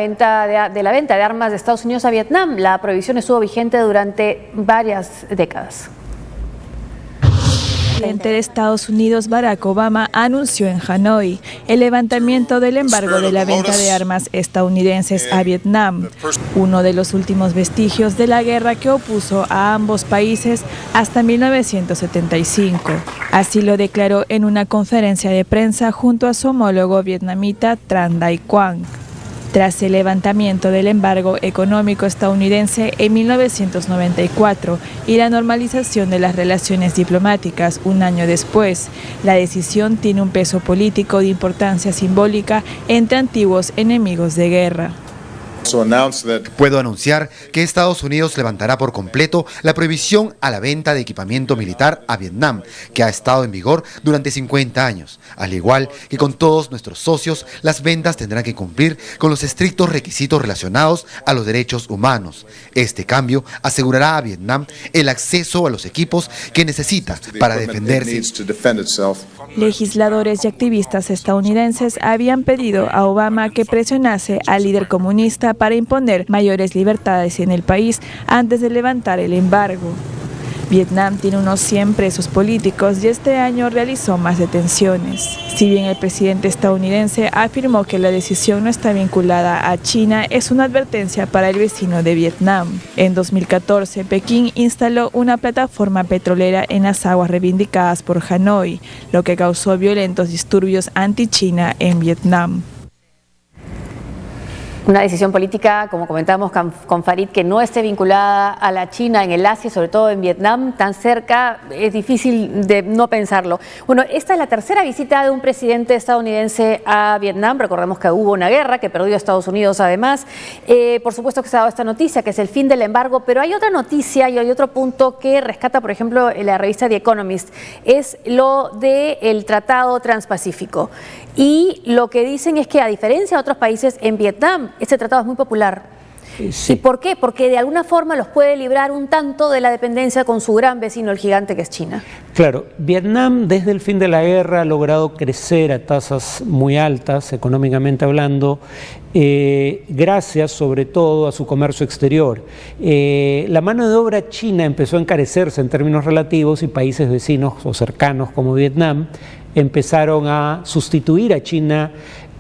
De la venta de armas de Estados Unidos a Vietnam. La prohibición estuvo vigente durante varias décadas. El presidente de Estados Unidos, Barack Obama, anunció en Hanoi el levantamiento del embargo de la venta de armas estadounidenses a Vietnam, uno de los últimos vestigios de la guerra que opuso a ambos países hasta 1975. Así lo declaró en una conferencia de prensa junto a su homólogo vietnamita Tran Dai Quang. Tras el levantamiento del embargo económico estadounidense en 1994 y la normalización de las relaciones diplomáticas un año después, la decisión tiene un peso político de importancia simbólica entre antiguos enemigos de guerra. Puedo anunciar que Estados Unidos levantará por completo la prohibición a la venta de equipamiento militar a Vietnam, que ha estado en vigor durante 50 años. Al igual que con todos nuestros socios, las ventas tendrán que cumplir con los estrictos requisitos relacionados a los derechos humanos. Este cambio asegurará a Vietnam el acceso a los equipos que necesita para defenderse. Legisladores y activistas estadounidenses habían pedido a Obama que presionase al líder comunista para imponer mayores libertades en el país antes de levantar el embargo. Vietnam tiene unos 100 presos políticos y este año realizó más detenciones. Si bien el presidente estadounidense afirmó que la decisión no está vinculada a China, es una advertencia para el vecino de Vietnam. En 2014, Pekín instaló una plataforma petrolera en las aguas reivindicadas por Hanoi, lo que causó violentos disturbios anti-China en Vietnam. Una decisión política, como comentábamos con Farid, que no esté vinculada a la China en el Asia, sobre todo en Vietnam, tan cerca, es difícil de no pensarlo. Bueno, esta es la tercera visita de un presidente estadounidense a Vietnam. Recordemos que hubo una guerra que perdió a Estados Unidos además. Por supuesto que se ha dado esta noticia, que es el fin del embargo, pero hay otra noticia y hay otro punto que rescata, por ejemplo, en la revista The Economist, es lo del Tratado Transpacífico. Y lo que dicen es que, a diferencia de otros países, en Vietnam este tratado es muy popular. Sí. ¿Y por qué? Porque de alguna forma los puede librar un tanto de la dependencia con su gran vecino, el gigante que es China. Claro, Vietnam desde el fin de la guerra ha logrado crecer a tasas muy altas, económicamente hablando, gracias sobre todo a su comercio exterior. La mano de obra china empezó a encarecerse en términos relativos y países vecinos o cercanos como Vietnam empezaron a sustituir a China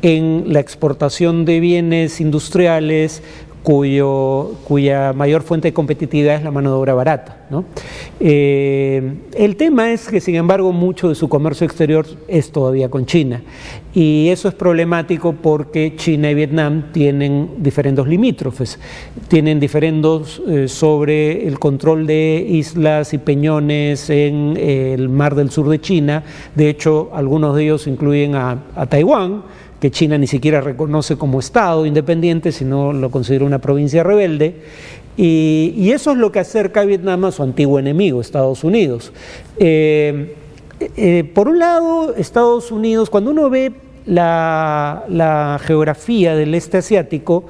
en la exportación de bienes industriales cuya mayor fuente de competitividad es la mano de obra barata, ¿no? El tema es que, sin embargo, mucho de su comercio exterior es todavía con China, y eso es problemático porque China y Vietnam tienen diferendos limítrofes, tienen diferendos sobre el control de islas y peñones en el mar del sur de China. De hecho, algunos de ellos incluyen a Taiwán, que China ni siquiera reconoce como Estado independiente, sino lo considera una provincia rebelde, y eso es lo que acerca a Vietnam a su antiguo enemigo, Estados Unidos. Por un lado, Estados Unidos, cuando uno ve la geografía del este asiático,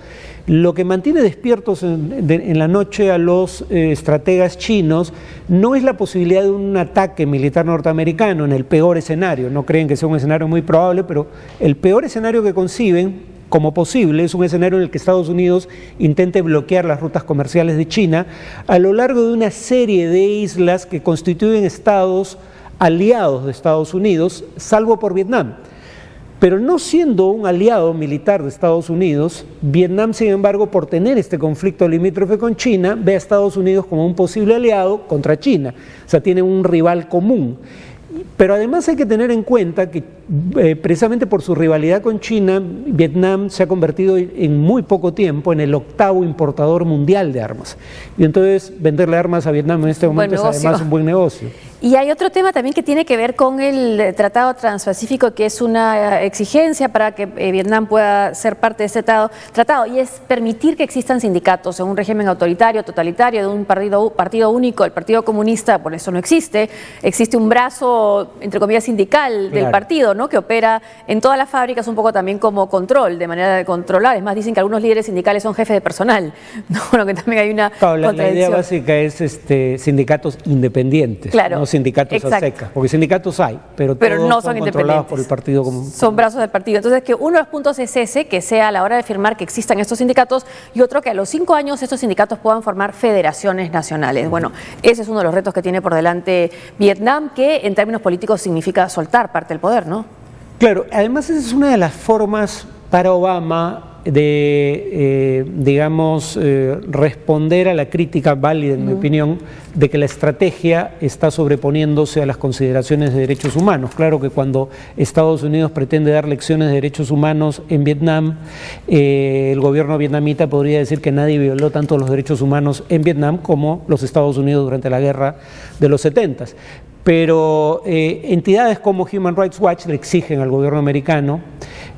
lo que mantiene despiertos en la noche a los estrategas chinos no es la posibilidad de un ataque militar norteamericano en el peor escenario. No creen que sea un escenario muy probable, pero el peor escenario que conciben como posible es un escenario en el que Estados Unidos intente bloquear las rutas comerciales de China a lo largo de una serie de islas que constituyen estados aliados de Estados Unidos, salvo por Vietnam. Pero no siendo un aliado militar de Estados Unidos, Vietnam, sin embargo, por tener este conflicto limítrofe con China, ve a Estados Unidos como un posible aliado contra China. O sea, tiene un rival común. Pero además hay que tener en cuenta que precisamente por su rivalidad con China, Vietnam se ha convertido en muy poco tiempo en el 8º importador mundial de armas. Y entonces venderle armas a Vietnam en este momento es además un buen negocio. Y hay otro tema también que tiene que ver con el Tratado Transpacífico, que es una exigencia para que Vietnam pueda ser parte de este tratado, y es permitir que existan sindicatos en un régimen autoritario, totalitario, de un partido único. El Partido Comunista, por eso no existe. Existe un brazo, entre comillas, sindical del partido, ¿no?, que opera en todas las fábricas un poco también como control, de manera de controlar. Es más, dicen que algunos líderes sindicales son jefes de personal, ¿no? Bueno, que también hay una contradicción. La idea básica es sindicatos independientes. Claro. No sindicatos a secas, porque sindicatos hay, pero todos no son controlados por el partido. Son brazos del partido. Entonces, que uno de los puntos es ese, que sea a la hora de firmar que existan estos sindicatos, y otro que a los 5 años estos sindicatos puedan formar federaciones nacionales. Bueno, ese es uno de los retos que tiene por delante Vietnam, que en términos políticos significa soltar parte del poder, ¿no? Claro, además esa es una de las formas para Obama de, responder a la crítica válida, en mi opinión, de que la estrategia está sobreponiéndose a las consideraciones de derechos humanos. Claro que cuando Estados Unidos pretende dar lecciones de derechos humanos en Vietnam, el gobierno vietnamita podría decir que nadie violó tanto los derechos humanos en Vietnam como los Estados Unidos durante la guerra de los 70s. Pero entidades como Human Rights Watch le exigen al gobierno americano,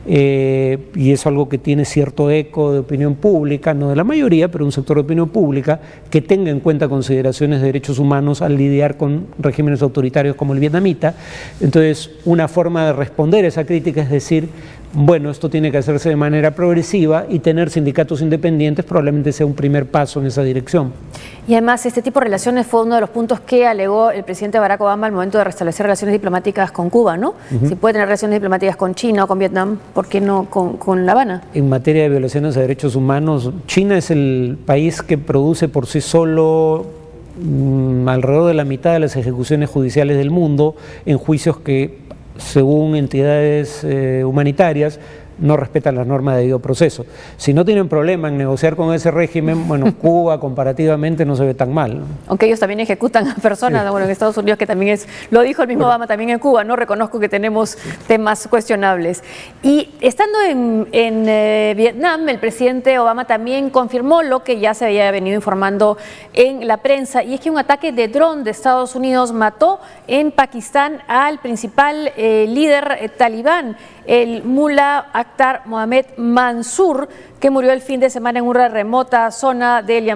y es algo que tiene cierto eco de opinión pública, no de la mayoría, pero un sector de opinión pública, que tenga en cuenta consideraciones de derechos humanos al lidiar con regímenes autoritarios como el vietnamita. Entonces, una forma de responder a esa crítica es decir, bueno, esto tiene que hacerse de manera progresiva, y tener sindicatos independientes probablemente sea un primer paso en esa dirección. Y además, este tipo de relaciones fue uno de los puntos que alegó el presidente Barack Obama al momento de restablecer relaciones diplomáticas con Cuba, ¿no? Si puede tener relaciones diplomáticas con China o con Vietnam, ¿por qué no con La Habana? En materia de violaciones de derechos humanos, China es el país que produce por sí solo alrededor de la mitad de las ejecuciones judiciales del mundo, en juicios que, según entidades humanitarias, no respetan las normas de debido proceso. Si no tienen problema en negociar con ese régimen, bueno, Cuba comparativamente no se ve tan mal, ¿no? Aunque ellos también ejecutan a personas, bueno, en Estados Unidos, que también es, lo dijo el mismo Obama, también en Cuba, no reconozco que tenemos temas cuestionables. Y estando en Vietnam, el presidente Obama también confirmó lo que ya se había venido informando en la prensa, y es que un ataque de dron de Estados Unidos mató en Pakistán al principal líder talibán, el mullah Akhtar Mohamed Mansour, que murió el fin de semana en una remota zona del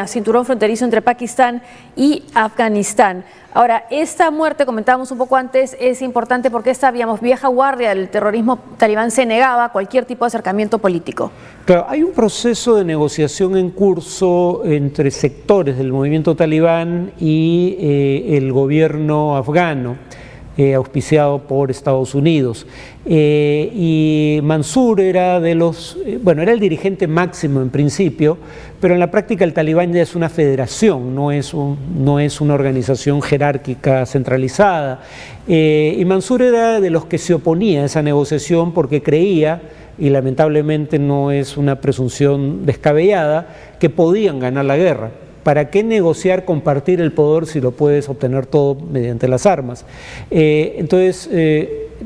cinturón fronterizo entre Pakistán y Afganistán. Ahora, esta muerte, comentábamos un poco antes, es importante porque esta, vieja guardia del terrorismo talibán se negaba a cualquier tipo de acercamiento político. Claro, hay un proceso de negociación en curso entre sectores del movimiento talibán y el gobierno afgano, auspiciado por Estados Unidos. Y Mansour era era el dirigente máximo en principio, pero en la práctica el talibán ya es una federación, no es una organización jerárquica centralizada. Y Mansour era de los que se oponía a esa negociación porque creía, y lamentablemente no es una presunción descabellada, que podían ganar la guerra. ¿Para qué negociar, compartir el poder si lo puedes obtener todo mediante las armas? Entonces,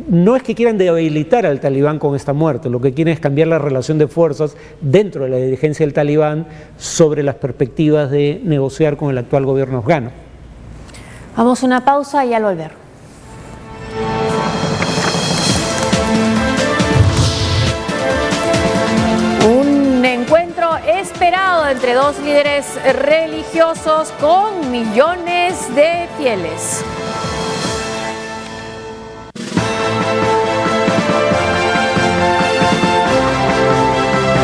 no es que quieran debilitar al talibán con esta muerte, lo que quieren es cambiar la relación de fuerzas dentro de la dirigencia del talibán sobre las perspectivas de negociar con el actual gobierno afgano. Vamos a una pausa y al volver. Esperado entre dos líderes religiosos con millones de fieles.